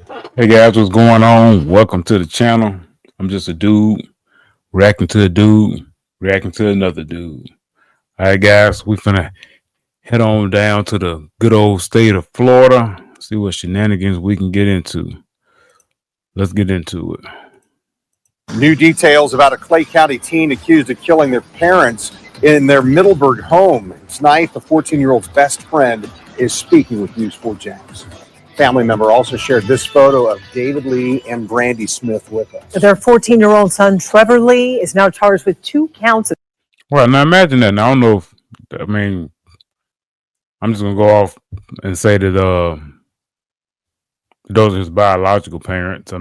Hey guys, what's going on? Welcome to the channel. I'm just a dude reacting to a dude reacting to another dude. All right, guys, we finna head on down to the good old state of Florida. See what shenanigans we can get into. Let's get into it. New details about a Clay County teen accused of killing their parents in their Middleburg home. Tonight, the 14-year-old's best friend is speaking with News 4 Jax. Family member also shared this photo of David Lee and Brandy Smith with us. Their 14-year-old son, Trevor Lee, is now charged with 2 counts of. Well, now imagine that. Now, I don't know if, I'm just gonna go off and say that those are his biological parents.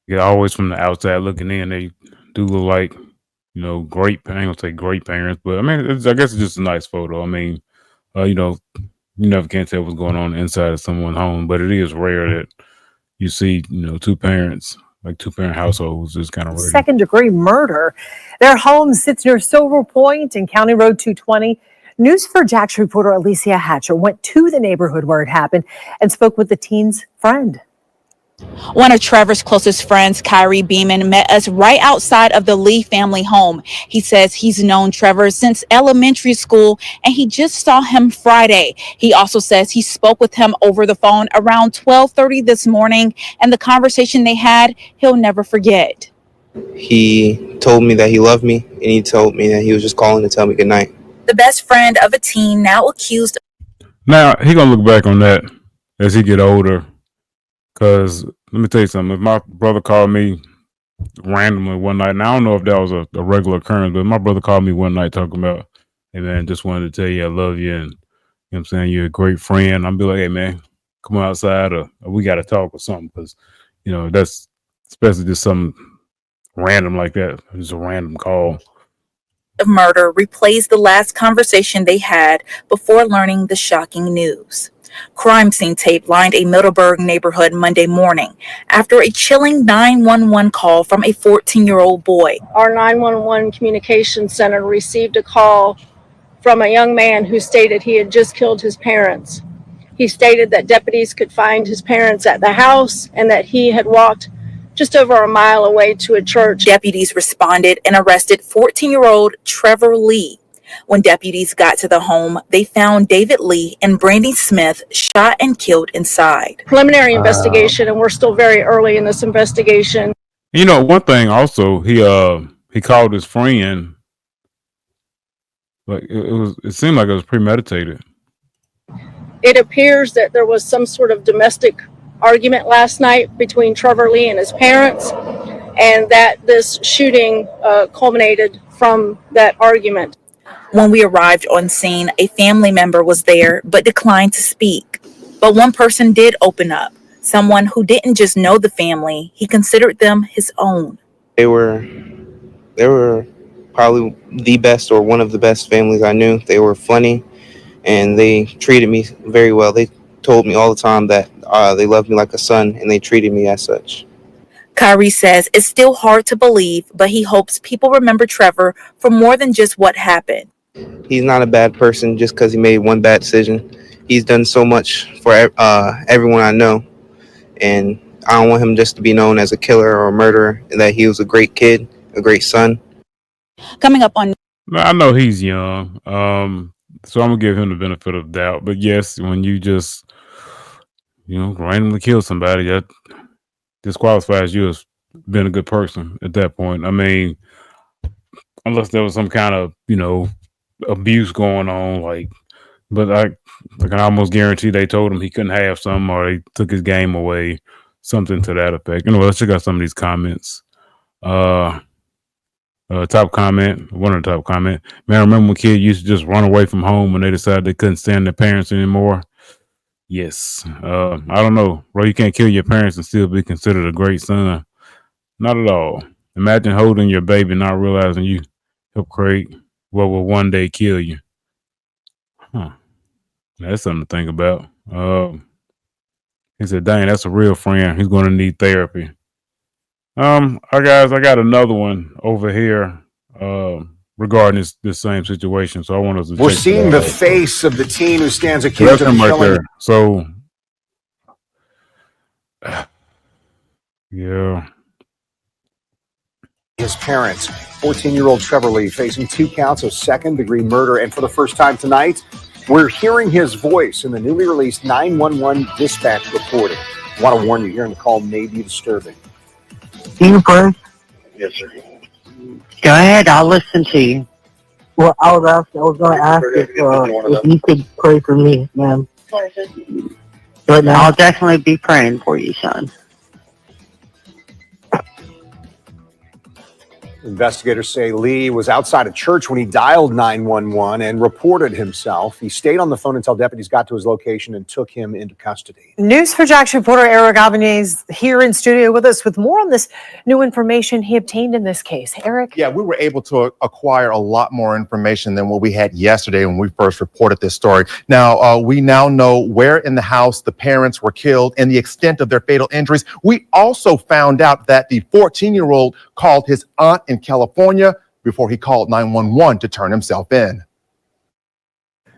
Yeah, always from the outside looking in, they do look like, great. I ain't gonna say great parents, but I guess it's just a nice photo. You never can tell what's going on inside of someone's home, but it is rare that you see, two parents, like two parent households. Is kind of rare. Second-degree murder. Their home sits near Silver Point and County Road 220. News 4 Jax reporter Alicia Hatcher went to the neighborhood where it happened and spoke with the teen's friend. One of Trevor's closest friends, Kyrie Beeman, met us right outside of the Lee family home. He says he's known Trevor since elementary school and he just saw him Friday. He also says he spoke with him over the phone around 12:30 this morning, and the conversation they had, he'll never forget. He told me that he loved me, and he told me that he was just calling to tell me goodnight. The best friend of a teen now accused. Now he gonna look back on that as he get older. Cause let me tell you something. If my brother called me randomly one night, and I don't know if that was a regular occurrence, but my brother called me one night talking about, hey man, just wanted to tell you I love you, and you know what I'm saying, you're a great friend. I'll be like, hey man, come outside, or we got to talk or something, because that's especially just something random like that, just a random call. Of murder replays the last conversation they had before learning the shocking news. Crime scene tape lined a Middleburg neighborhood Monday morning after a chilling 911 call from a 14-year-old boy. Our 911 communications center received a call from a young man who stated he had just killed his parents. He stated that deputies could find his parents at the house and that he had walked just over a mile away to a church. Deputies responded and arrested 14-year-old Trevor Lee. When deputies got to the home, they found David Lee and Brandy Smith shot and killed inside. Preliminary investigation, and we're still very early in this investigation. One thing also, he called his friend, like it seemed like it was premeditated. It appears that there was some sort of domestic argument last night between Trevor Lee and his parents, and that this shooting culminated from that argument. When we arrived on scene, a family member was there but declined to speak. But one person did open up, someone who didn't just know the family, he considered them his own. They were probably the best or one of the best families I knew. They were funny, and they treated me very well. They told me all the time that they loved me like a son, and they treated me as such. Kyrie says it's still hard to believe, but he hopes people remember Trevor for more than just what happened. He's not a bad person just because he made one bad decision. He's done so much for everyone I know, and I don't want him just to be known as a killer or a murderer, and that he was a great kid, a great son. Coming up on... I know he's young, so I'm gonna give him the benefit of the doubt. But yes, when you just randomly kill somebody, that disqualifies you as being a good person at that point. Unless there was some kind of abuse going on, but I can almost guarantee they told him he couldn't have some, or they took his game away, something to that effect. Anyway, let's check out some of these comments. Top comment, one of the top comment. Man, I remember when kids used to just run away from home when they decided they couldn't stand their parents anymore. Yes. I don't know, bro. You can't kill your parents and still be considered a great son. Not at all. Imagine holding your baby and not realizing you helped create what will one day kill you. Huh. That's something to think about. He said, dang, that's a real friend. He's going to need therapy. I got another one over here regarding this same situation. So I want us to We're seeing the face of the teen who stands accused of right killing. there. So Yeah. His parents, 14-year-old Trevor Lee, facing 2 counts of second-degree murder. And for the first time tonight, we're hearing his voice in the newly released 911 dispatch recording. I want to warn you, hearing the call may be disturbing. You first? Yes, sir. Go ahead, I'll listen to you. Well, I was going to ask if you could pray for me, ma'am. But now I'll definitely be praying for you, son. Investigators say Lee was outside a church when he dialed 911 and reported himself. He stayed on the phone until deputies got to his location and took him into custody. News for Jax reporter Eric Albanese here in studio with us with more on this new information he obtained in this case. Eric? Yeah, we were able to acquire a lot more information than what we had yesterday when we first reported this story. Now, we now know where in the house the parents were killed and the extent of their fatal injuries. We also found out that the 14-year-old called his aunt in California before he called 911 to turn himself in.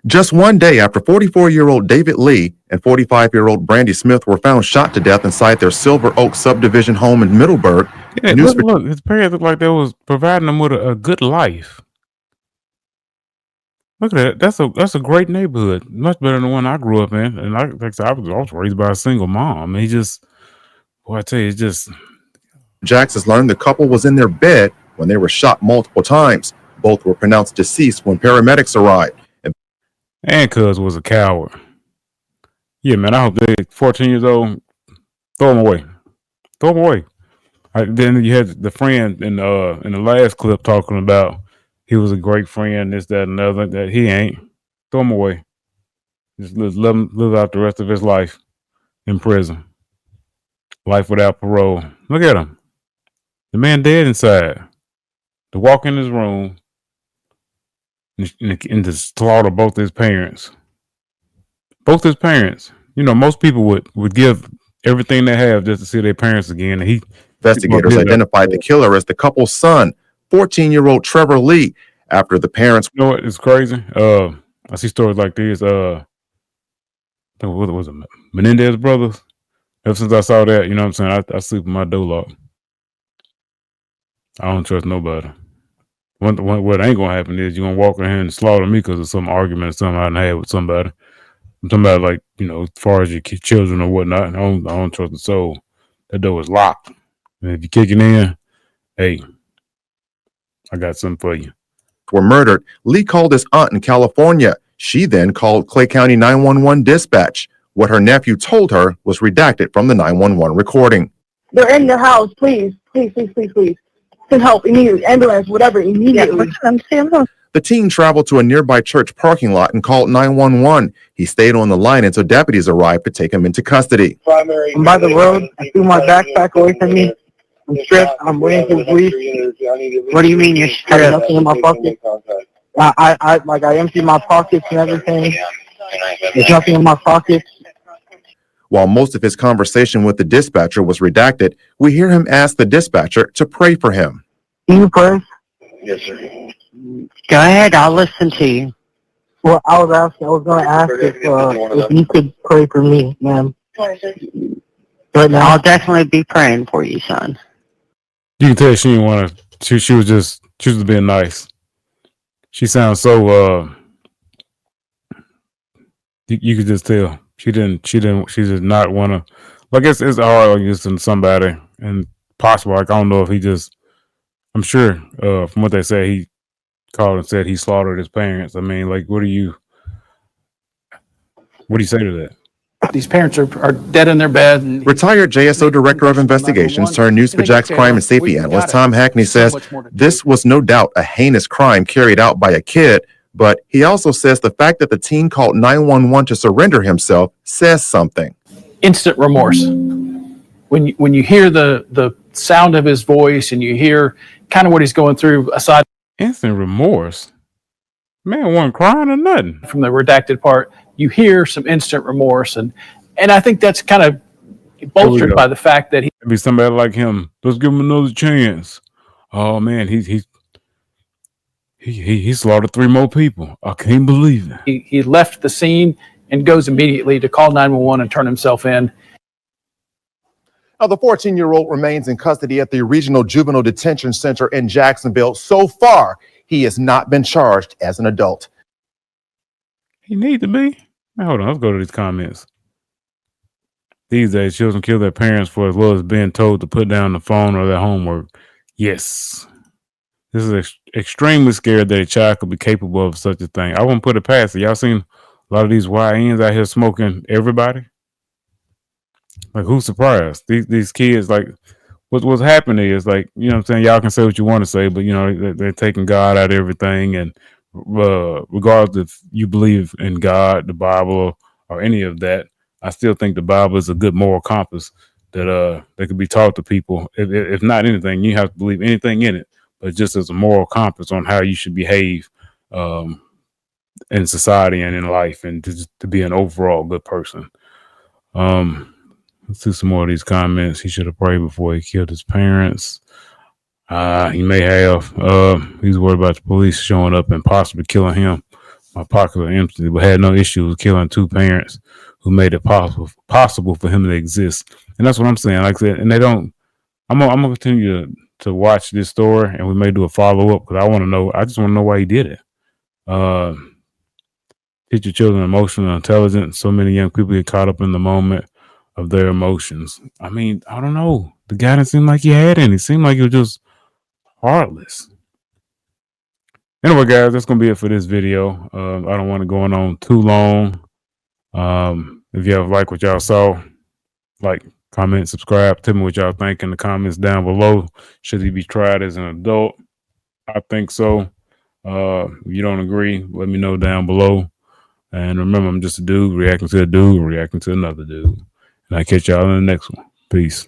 Just one day after 44-year-old David Lee and 45-year-old Brandy Smith were found shot to death inside their Silver Oak subdivision home in Middleburg. Yeah, look, his parents looked like they was providing him with a good life. Look at that. That's a great neighborhood. Much better than the one I grew up in. And like I said, I was raised by a single mom. He just, boy, I tell you, it's just. Jax has learned the couple was in their bed when they were shot multiple times. Both were pronounced deceased when paramedics arrived. And cuz was a coward. Yeah, man, I hope they 14 years old, throw him away. Throw him away. Then you had the friend in the last clip talking about he was a great friend, this, that, and the other. That he ain't. Throw him away. Just let him live out the rest of his life in prison. Life without parole. Look at him. The man dead inside. To walk in his room and to slaughter both his parents. Both his parents. You know, most people would give everything they have just to see their parents again. And investigators identified the killer as the couple's son, 14-year-old Trevor Lee, after the parents. You know what? It's crazy. I see stories like this. What was it? Menendez brothers. Ever since I saw that, you know what I'm saying? I sleep with my door locked. I don't trust nobody. What ain't gonna happen is you're gonna walk in here and slaughter me because of some argument or something I had with somebody. I'm talking about, like, you know, as far as your children or whatnot. I don't trust the soul. That door is locked. And if you kick it in, hey, I got something for you. Were murdered. Lee called his aunt in California. She then called Clay County 911 dispatch. What her nephew told her was redacted from the 911 recording. They're in your house, please. Please. Send help immediately. Ambulance, whatever, immediately. The teen traveled to a nearby church parking lot and called 911. He stayed on the line until deputies arrived to take him into custody. I'm by the road. I threw my backpack away from me. I'm stripped. I'm waiting for police. What do you mean you're stripped? Nothing in my pocket. I emptied my pockets and everything. There's nothing in my pockets. While most of his conversation with the dispatcher was redacted, we hear him ask the dispatcher to pray for him. You pray? Yes, sir. Go ahead, I'll listen to you. Well, I was going to ask if you could pray for me, ma'am. But now I'll definitely be praying for you, son. You can tell she didn't want to. She was just being nice. She sounds so. You could just tell she did not want to. Like, it's hard like this to somebody, and possible. Like, I don't know if he just. I'm sure from what they say, he called and said he slaughtered his parents. I mean, like, what do you say to that? These parents are dead in their bed. And retired JSO Director of Investigations turned News for Jack's crime and safety analyst Tom Hackney says this was no doubt a heinous crime carried out by a kid, but he also says the fact that the teen called 911 to surrender himself says something. Instant remorse. When you hear the sound of his voice and you hear kind of what he's going through, aside instant remorse, man wasn't crying or nothing. From the redacted part, you hear some instant remorse, and I think that's kind of bolstered by the fact that it'd be somebody like him. Let's give him another chance. Oh man, he slaughtered 3 more people. I can't believe it. He left the scene and goes immediately to call 911 and turn himself in. Now, the 14-year-old remains in custody at the Regional Juvenile Detention Center in Jacksonville. So far, he has not been charged as an adult. He need to be. Now, hold on, let's go to these comments. These days, children kill their parents for as well as being told to put down the phone or their homework. Yes. This is extremely scared that a child could be capable of such a thing. I wouldn't put it past it. Y'all seen a lot of these YNs out here smoking everybody? Like, who's surprised? These kids, like, what's happening is, like, you know what I'm saying? Y'all can say what you want to say, but, you know, they're taking God out of everything. And regardless if you believe in God, the Bible, or any of that, I still think the Bible is a good moral compass that could be taught to people. If not anything, you have to believe anything in it, but just as a moral compass on how you should behave in society and in life, and to be an overall good person. Let's do some more of these comments. He should have prayed before he killed his parents. He may have. He's worried about the police showing up and possibly killing him. My pockets are empty, but had no issue with killing two parents who made it possible for him to exist. And that's what I'm saying. Like I said, and they don't. I'm gonna continue to watch this story, and we may do a follow up because I want to know. I just want to know why he did it. Teach your children emotional intelligence. So many young people get caught up in the moment of their emotions. I mean, I don't know. The guy didn't seem like he had any. It seemed like he was just heartless. Anyway, guys, that's gonna be it for this video. I don't want to go on too long. If you have liked what y'all saw, like, comment, subscribe. Tell me what y'all think in the comments down below. Should he be tried as an adult? I think so. If you don't agree, let me know down below. And remember, I'm just a dude reacting to a dude reacting to another dude. And I'll catch y'all in the next one. Peace.